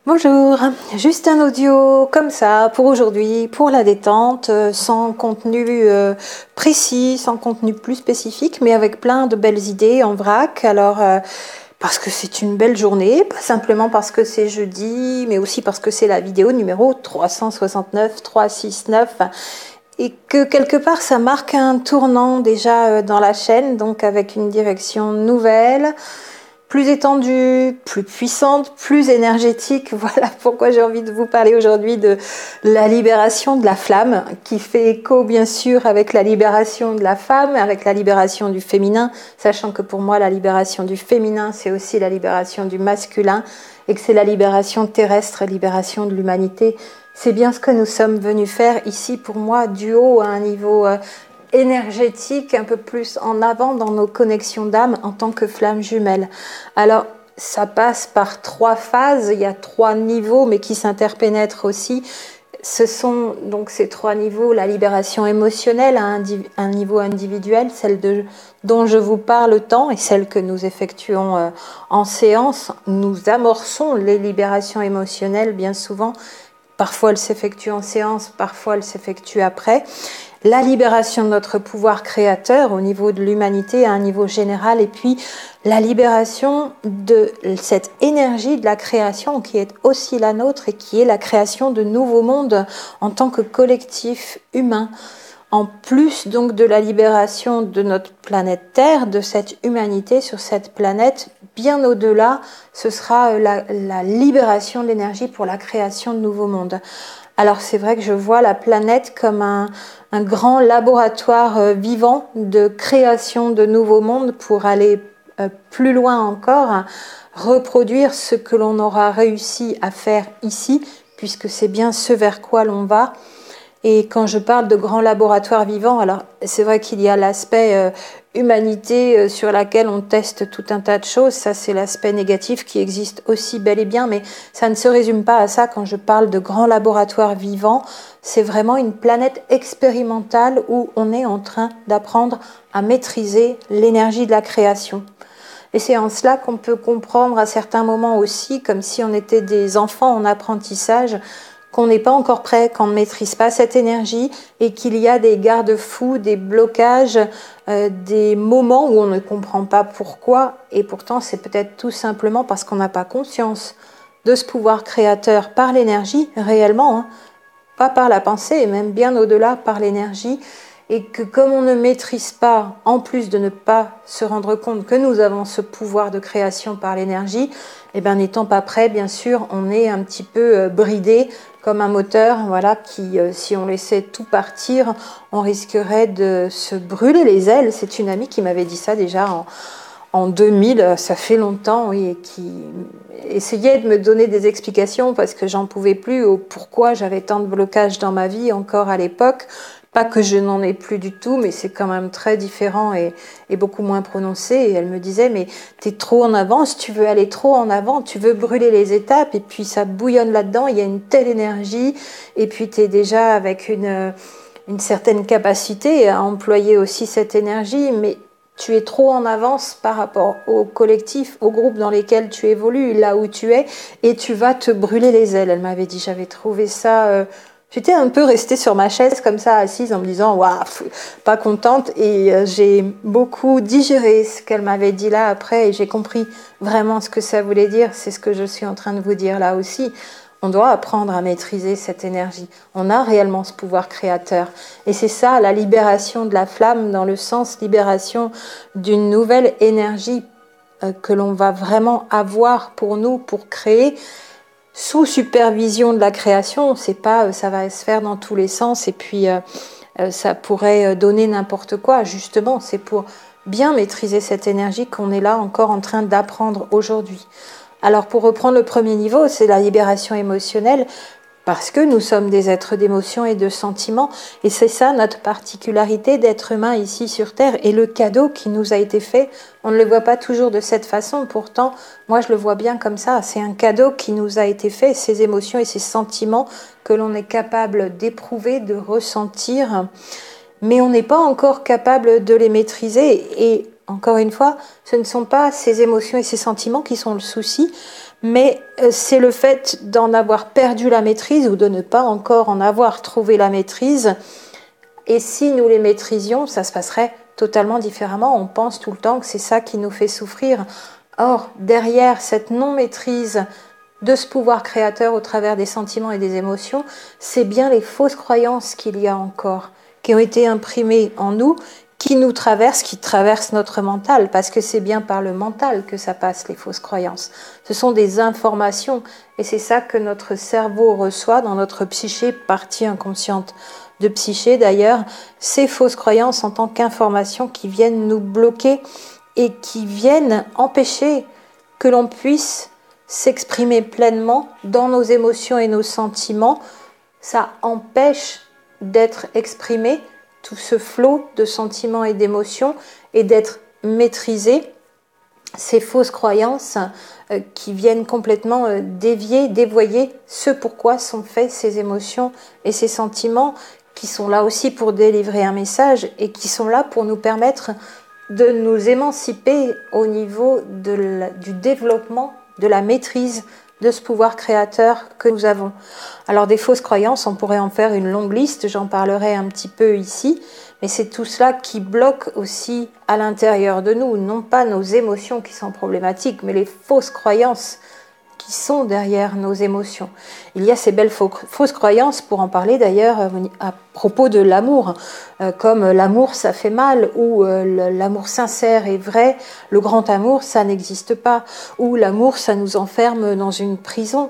Bonjour, juste un audio comme ça pour aujourd'hui, pour la détente, sans contenu précis, sans contenu plus spécifique, mais avec plein de belles idées en vrac. Alors, parce que c'est une belle journée, pas simplement parce que c'est jeudi, mais aussi parce que c'est la vidéo numéro 369, 369, et que quelque part ça marque un tournant déjà dans la chaîne, donc avec une direction nouvelle, plus étendue, plus puissante, plus énergétique. Voilà pourquoi j'ai envie de vous parler aujourd'hui de la libération de la flamme, qui fait écho bien sûr avec la libération de la femme, avec la libération du féminin, sachant que pour moi la libération du féminin c'est aussi la libération du masculin et que c'est la libération terrestre, la libération de l'humanité. C'est bien ce que nous sommes venus faire ici pour moi, du haut à un niveau énergétique, un peu plus en avant dans nos connexions d'âme en tant que flammes jumelles. Alors, ça passe par 3 phases, il y a 3 niveaux, mais qui s'interpénètrent aussi. Ce sont donc ces 3 niveaux, la libération émotionnelle à un niveau individuel, celle dont je vous parle tant et celle que nous effectuons en séance. Nous amorçons les libérations émotionnelles bien souvent. Parfois, elles s'effectuent en séance, parfois, elles s'effectuent après. La libération de notre pouvoir créateur au niveau de l'humanité à un niveau général, et puis la libération de cette énergie de la création qui est aussi la nôtre et qui est la création de nouveaux mondes en tant que collectif humain. En plus donc de la libération de notre planète Terre, de cette humanité sur cette planète, bien au-delà, ce sera la libération de l'énergie pour la création de nouveaux mondes. Alors c'est vrai que je vois la planète comme un grand laboratoire vivant de création de nouveaux mondes pour aller plus loin encore, reproduire ce que l'on aura réussi à faire ici, puisque c'est bien ce vers quoi l'on va. Et quand je parle de grand laboratoire vivant, alors c'est vrai qu'il y a l'aspect humanité sur laquelle on teste tout un tas de choses, ça c'est l'aspect négatif qui existe aussi bel et bien, mais ça ne se résume pas à ça quand je parle de grand laboratoire vivant, c'est vraiment une planète expérimentale où on est en train d'apprendre à maîtriser l'énergie de la création. Et c'est en cela qu'on peut comprendre à certains moments aussi, comme si on était des enfants en apprentissage, qu'on n'est pas encore prêt, qu'on ne maîtrise pas cette énergie et qu'il y a des garde-fous, des blocages, des moments où on ne comprend pas pourquoi. Et pourtant, c'est peut-être tout simplement parce qu'on n'a pas conscience de ce pouvoir créateur par l'énergie, réellement, hein, pas par la pensée, et même bien au-delà par l'énergie. Et que comme on ne maîtrise pas, en plus de ne pas se rendre compte que nous avons ce pouvoir de création par l'énergie, et bien n'étant pas prêt, bien sûr, on est un petit peu bridé comme un moteur, voilà, qui, si on laissait tout partir, on risquerait de se brûler les ailes. C'est une amie qui m'avait dit ça déjà en 2000, ça fait longtemps, oui, et qui essayait de me donner des explications parce que j'en pouvais plus au pourquoi j'avais tant de blocages dans ma vie encore à l'époque. Pas que je n'en ai plus du tout, mais c'est quand même très différent et beaucoup moins prononcé. Et elle me disait, mais t'es trop en avance, tu veux aller trop en avant, tu veux brûler les étapes, et puis ça bouillonne là-dedans, il y a une telle énergie, et puis t'es déjà avec une certaine capacité à employer aussi cette énergie, mais tu es trop en avance par rapport au collectif, au groupe dans lesquels tu évolues, là où tu es, et tu vas te brûler les ailes. Elle m'avait dit, j'avais trouvé ça... J'étais un peu restée sur ma chaise comme ça, assise, en me disant « Waouh, pas contente ». Et j'ai beaucoup digéré ce qu'elle m'avait dit là après, et j'ai compris vraiment ce que ça voulait dire. C'est ce que je suis en train de vous dire là aussi. On doit apprendre à maîtriser cette énergie. On a réellement ce pouvoir créateur. Et c'est ça, la libération de la flamme, dans le sens libération d'une nouvelle énergie que l'on va vraiment avoir pour nous, pour créer, sous supervision de la création. C'est pas, ça va se faire dans tous les sens et puis ça pourrait donner n'importe quoi. Justement, c'est pour bien maîtriser cette énergie qu'on est là encore en train d'apprendre aujourd'hui. Alors pour reprendre le premier niveau, c'est la libération émotionnelle, parce que nous sommes des êtres d'émotions et de sentiments, et c'est ça notre particularité d'être humain ici sur Terre, et le cadeau qui nous a été fait, on ne le voit pas toujours de cette façon, pourtant moi je le vois bien comme ça, c'est un cadeau qui nous a été fait, ces émotions et ces sentiments que l'on est capable d'éprouver, de ressentir, mais on n'est pas encore capable de les maîtriser, et Encore une fois, ce ne sont pas ces émotions et ces sentiments qui sont le souci, mais c'est le fait d'en avoir perdu la maîtrise ou de ne pas encore en avoir trouvé la maîtrise. Et si nous les maîtrisions, ça se passerait totalement différemment. On pense tout le temps que c'est ça qui nous fait souffrir. Or, derrière cette non-maîtrise de ce pouvoir créateur au travers des sentiments et des émotions, c'est bien les fausses croyances qu'il y a encore, qui ont été imprimées en nous, qui nous traversent, qui traversent notre mental, parce que c'est bien par le mental que ça passe, les fausses croyances. Ce sont des informations, et c'est ça que notre cerveau reçoit dans notre psyché, partie inconsciente de psyché d'ailleurs, ces fausses croyances en tant qu'informations qui viennent nous bloquer et qui viennent empêcher que l'on puisse s'exprimer pleinement dans nos émotions et nos sentiments. Ça empêche d'être exprimé, tout ce flot de sentiments et d'émotions, et d'être maîtrisé. Ces fausses croyances qui viennent complètement dévier, dévoyer ce pourquoi sont faits ces émotions et ces sentiments, qui sont là aussi pour délivrer un message et qui sont là pour nous permettre de nous émanciper au niveau du développement, de la maîtrise de ce pouvoir créateur que nous avons. Alors des fausses croyances, on pourrait en faire une longue liste, j'en parlerai un petit peu ici, mais c'est tout cela qui bloque aussi à l'intérieur de nous, non pas nos émotions qui sont problématiques, mais les fausses croyances qui sont derrière nos émotions. Il y a ces belles fausses croyances, pour en parler d'ailleurs à propos de l'amour, comme l'amour ça fait mal, ou l'amour sincère et vrai, le grand amour ça n'existe pas, ou l'amour ça nous enferme dans une prison,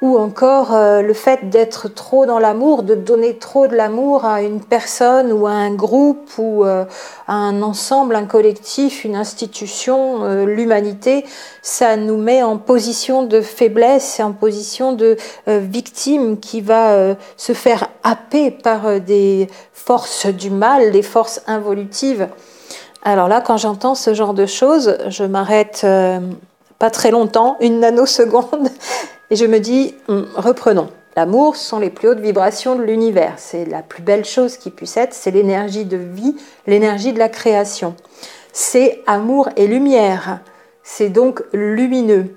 ou encore le fait d'être trop dans l'amour, de donner trop de l'amour à une personne ou à un groupe ou à un ensemble, un collectif, une institution, l'humanité, ça nous met en position de faiblesse et en position de victime qui va se faire happer par des forces du mal, des forces involutives. Alors là, quand j'entends ce genre de choses, je m'arrête pas très longtemps, une nanoseconde, et je me dis, reprenons. L'amour, ce sont les plus hautes vibrations de l'univers. C'est la plus belle chose qui puisse être, c'est l'énergie de vie, l'énergie de la création. C'est amour et lumière. C'est donc lumineux.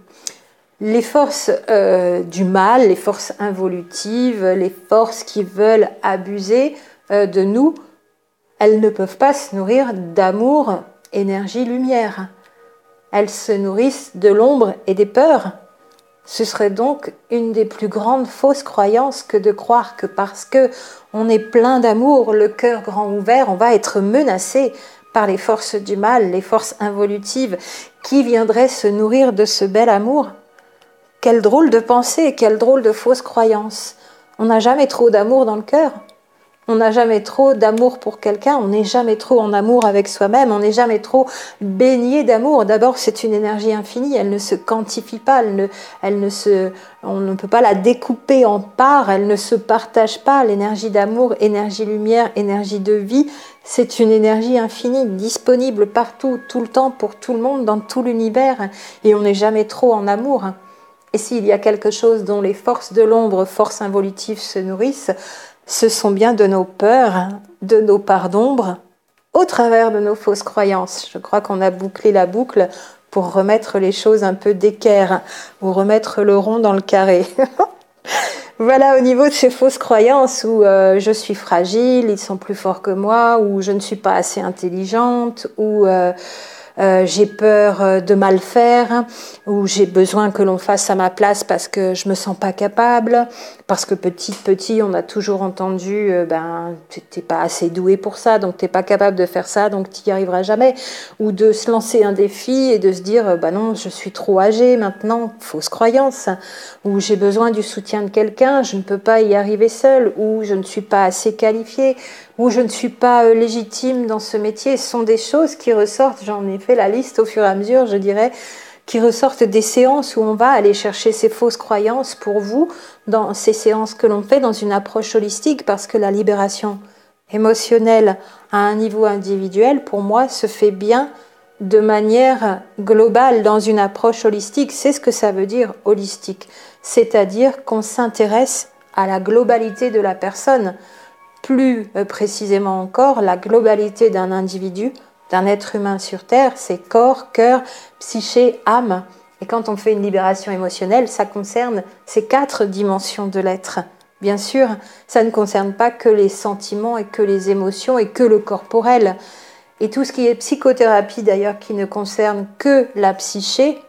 Les forces du mal, les forces involutives, les forces qui veulent abuser de nous, elles ne peuvent pas se nourrir d'amour, énergie, lumière. Elles se nourrissent de l'ombre et des peurs. Ce serait donc une des plus grandes fausses croyances que de croire que parce que on est plein d'amour, le cœur grand ouvert, on va être menacé par les forces du mal, les forces involutives qui viendraient se nourrir de ce bel amour. Quelle drôle de pensée, quelle drôle de fausse croyance. On n'a jamais trop d'amour dans le cœur. On n'a jamais trop d'amour pour quelqu'un, on n'est jamais trop en amour avec soi-même, on n'est jamais trop baigné d'amour. D'abord, c'est une énergie infinie, elle ne se quantifie pas, on ne peut pas la découper en parts, elle ne se partage pas. L'énergie d'amour, énergie lumière, énergie de vie, c'est une énergie infinie, disponible partout, tout le temps, pour tout le monde, dans tout l'univers, et on n'est jamais trop en amour. Et s'il y a quelque chose dont les forces de l'ombre, forces involutives se nourrissent, ce sont bien de nos peurs, de nos parts d'ombre, au travers de nos fausses croyances. Je crois qu'on a bouclé la boucle pour remettre les choses un peu d'équerre, ou remettre le rond dans le carré. Voilà, au niveau de ces fausses croyances où je suis fragile, ils sont plus forts que moi, ou je ne suis pas assez intelligente, ou j'ai peur de mal faire, ou j'ai besoin que l'on fasse à ma place parce que je me sens pas capable, parce que petit, on a toujours entendu t'es pas assez doué pour ça, donc t'es pas capable de faire ça, donc t'y arriveras jamais, ou de se lancer un défi et de se dire non, je suis trop âgée maintenant, fausse croyance, ou j'ai besoin du soutien de quelqu'un, je ne peux pas y arriver seule, ou je ne suis pas assez qualifiée, ou je ne suis pas légitime dans ce métier. Ce sont des choses qui ressortent, j'en ai fait la liste au fur et à mesure, je dirais, qui ressortent des séances où on va aller chercher ces fausses croyances pour vous, dans ces séances que l'on fait dans une approche holistique, parce que la libération émotionnelle à un niveau individuel, pour moi, se fait bien de manière globale dans une approche holistique. C'est ce que ça veut dire holistique, c'est-à-dire qu'on s'intéresse à la globalité de la personne, plus précisément encore la globalité d'un individu d'un être humain sur Terre, c'est corps, cœur, psyché, âme. Et quand on fait une libération émotionnelle, ça concerne ces 4 dimensions de l'être. Bien sûr, ça ne concerne pas que les sentiments et que les émotions et que le corporel. Et tout ce qui est psychothérapie d'ailleurs, qui ne concerne que la psyché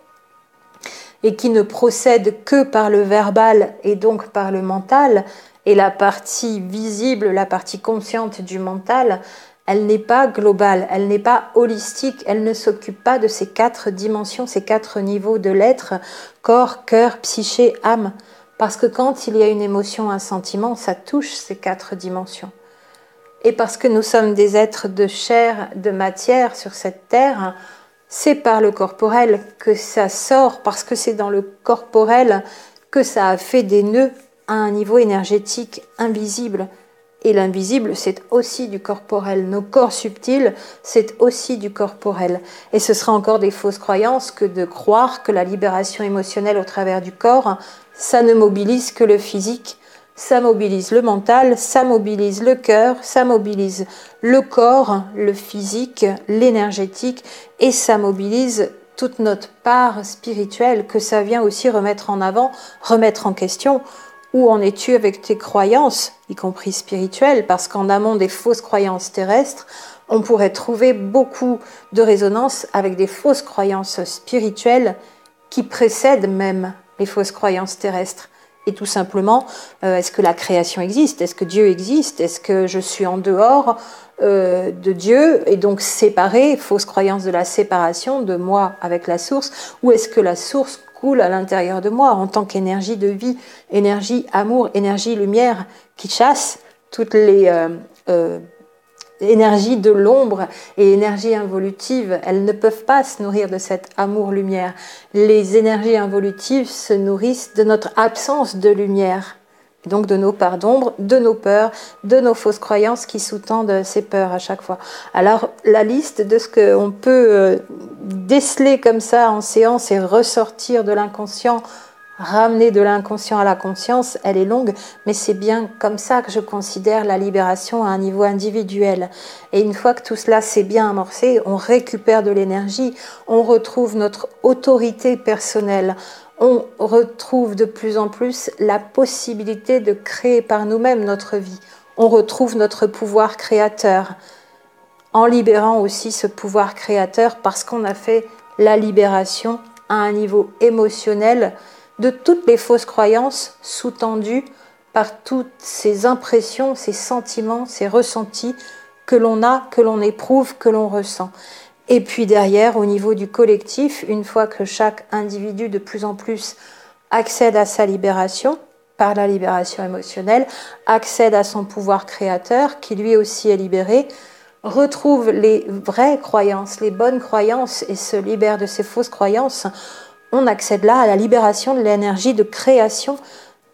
et qui ne procède que par le verbal et donc par le mental, et la partie visible, la partie consciente du mental, elle n'est pas globale, elle n'est pas holistique, elle ne s'occupe pas de ces 4 dimensions, ces 4 niveaux de l'être, corps, cœur, psyché, âme. Parce que quand il y a une émotion, un sentiment, ça touche ces 4 dimensions. Et parce que nous sommes des êtres de chair, de matière sur cette terre, c'est par le corporel que ça sort, parce que c'est dans le corporel que ça a fait des nœuds à un niveau énergétique invisible. Et l'invisible, c'est aussi du corporel. Nos corps subtils, c'est aussi du corporel. Et ce sera encore des fausses croyances que de croire que la libération émotionnelle au travers du corps, ça ne mobilise que le physique. Ça mobilise le mental, ça mobilise le cœur, ça mobilise le corps, le physique, l'énergétique, et ça mobilise toute notre part spirituelle que ça vient aussi remettre en avant, remettre en question. Où en es-tu avec tes croyances, y compris spirituelles, parce qu'en amont des fausses croyances terrestres, on pourrait trouver beaucoup de résonance avec des fausses croyances spirituelles qui précèdent même les fausses croyances terrestres. Et tout simplement, est-ce que la création existe? Est-ce que Dieu existe? Est-ce que je suis en dehors de Dieu et donc séparée, fausse croyance de la séparation de moi avec la source? Ou est-ce que la source coule à l'intérieur de moi en tant qu'énergie de vie, énergie amour, énergie lumière qui chasse toutes les énergies de l'ombre et énergies involutives? Elles ne peuvent pas se nourrir de cet amour-lumière. Les énergies involutives se nourrissent de notre absence de lumière, donc de nos parts d'ombre, de nos peurs, de nos fausses croyances qui sous-tendent ces peurs à chaque fois. Alors la liste de ce qu'on peut déceler comme ça en séance et ressortir de l'inconscient, ramener de l'inconscient à la conscience, elle est longue, mais c'est bien comme ça que je considère la libération à un niveau individuel. Et une fois que tout cela s'est bien amorcé, on récupère de l'énergie, on retrouve notre autorité personnelle, on retrouve de plus en plus la possibilité de créer par nous-mêmes notre vie. On retrouve notre pouvoir créateur, en libérant aussi ce pouvoir créateur parce qu'on a fait la libération à un niveau émotionnel de toutes les fausses croyances sous-tendues par toutes ces impressions, ces sentiments, ces ressentis que l'on a, que l'on éprouve, que l'on ressent. Et puis derrière, au niveau du collectif, une fois que chaque individu de plus en plus accède à sa libération, par la libération émotionnelle, accède à son pouvoir créateur, qui lui aussi est libéré, retrouve les vraies croyances, les bonnes croyances et se libère de ces fausses croyances, on accède là à la libération de l'énergie de création.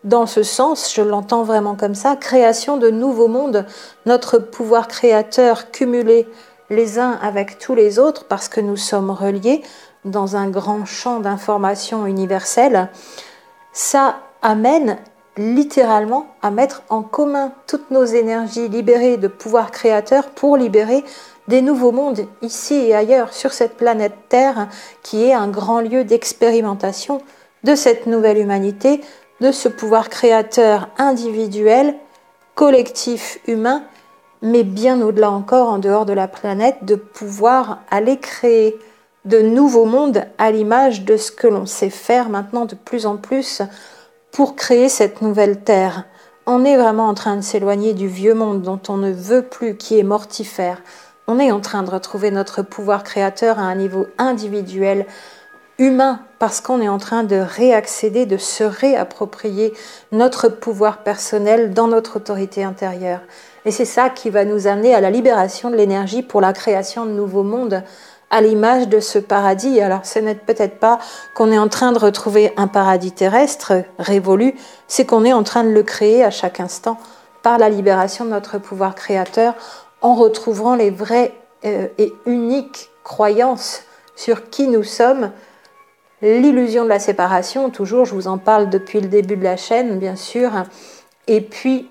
Dans ce sens, je l'entends vraiment comme ça, création de nouveaux mondes, notre pouvoir créateur cumulé les uns avec tous les autres parce que nous sommes reliés dans un grand champ d'information universelle, ça amène littéralement à mettre en commun toutes nos énergies libérées de pouvoir créateur pour libérer des nouveaux mondes ici et ailleurs sur cette planète Terre qui est un grand lieu d'expérimentation de cette nouvelle humanité, de ce pouvoir créateur individuel, collectif, humain, mais bien au-delà encore, en dehors de la planète, de pouvoir aller créer de nouveaux mondes à l'image de ce que l'on sait faire maintenant de plus en plus pour créer cette nouvelle Terre. On est vraiment en train de s'éloigner du vieux monde dont on ne veut plus, qui est mortifère. On est en train de retrouver notre pouvoir créateur à un niveau individuel, humain, parce qu'on est en train de réaccéder, de se réapproprier notre pouvoir personnel dans notre autorité intérieure. Et c'est ça qui va nous amener à la libération de l'énergie pour la création de nouveaux mondes, à l'image de ce paradis. Alors ce n'est peut-être pas qu'on est en train de retrouver un paradis terrestre révolu, c'est qu'on est en train de le créer à chaque instant par la libération de notre pouvoir créateur, en retrouvant les vraies et uniques croyances sur qui nous sommes. L'illusion de la séparation, toujours, je vous en parle depuis le début de la chaîne, bien sûr, et puis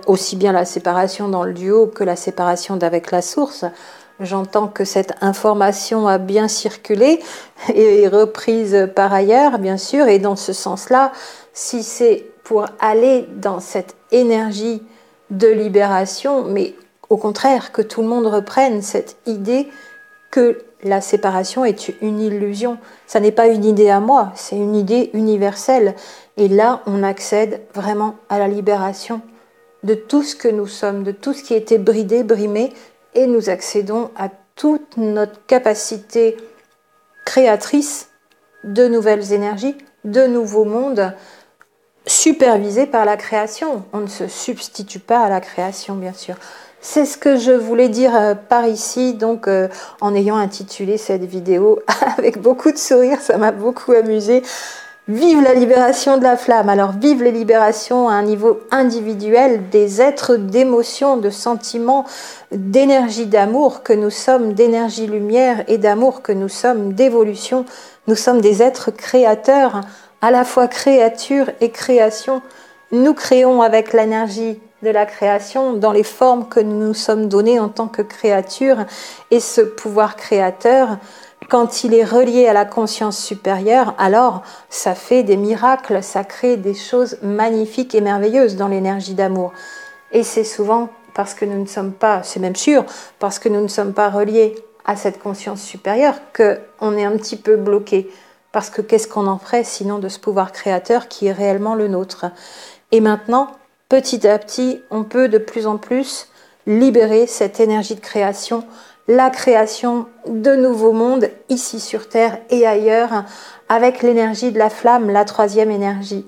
aussi bien la séparation dans le duo que la séparation d'avec la source. j'entends que cette information a bien circulé et est reprise par ailleurs, bien sûr. Et dans ce sens-là, si c'est pour aller dans cette énergie de libération, mais au contraire, que tout le monde reprenne cette idée que la séparation est une illusion. Ça n'est pas une idée à moi, c'est une idée universelle. Et là, on accède vraiment à la libération de tout ce que nous sommes, de tout ce qui était bridé, brimé, et nous accédons à toute notre capacité créatrice de nouvelles énergies, de nouveaux mondes, supervisés par la création. On ne se substitue pas à la création, bien sûr. C'est ce que je voulais dire par ici, donc en ayant intitulé cette vidéo avec beaucoup de sourires, ça m'a beaucoup amusé. Vive la libération de la flamme. Alors vive les libérations à un niveau individuel des êtres d'émotions, de sentiments, d'énergie d'amour que nous sommes, d'énergie lumière et d'amour que nous sommes, d'évolution. Nous sommes des êtres créateurs, à la fois créature et création. Nous créons avec l'énergie de la création dans les formes que nous nous sommes données en tant que créatures, et ce pouvoir créateur, quand il est relié à la conscience supérieure, alors ça fait des miracles, ça crée des choses magnifiques et merveilleuses dans l'énergie d'amour. Et c'est souvent parce que nous ne sommes pas, c'est même sûr, parce que nous ne sommes pas reliés à cette conscience supérieure qu'on est un petit peu bloqué. Parce que qu'est-ce qu'on en ferait sinon de ce pouvoir créateur qui est réellement le nôtre? Et maintenant, petit à petit, on peut de plus en plus libérer cette énergie de création, la création de nouveaux mondes ici sur Terre et ailleurs, avec l'énergie de la flamme, la troisième énergie.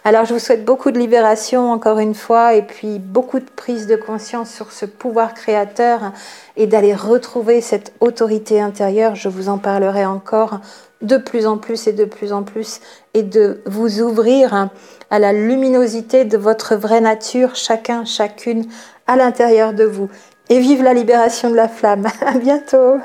Alors je vous souhaite beaucoup de libération encore une fois, et puis beaucoup de prise de conscience sur ce pouvoir créateur, et d'aller retrouver cette autorité intérieure. Je vous en parlerai encore de plus en plus et de plus en plus, et de vous ouvrir à la luminosité de votre vraie nature, chacun, chacune, à l'intérieur de vous. Et vive la libération de la flamme. À bientôt.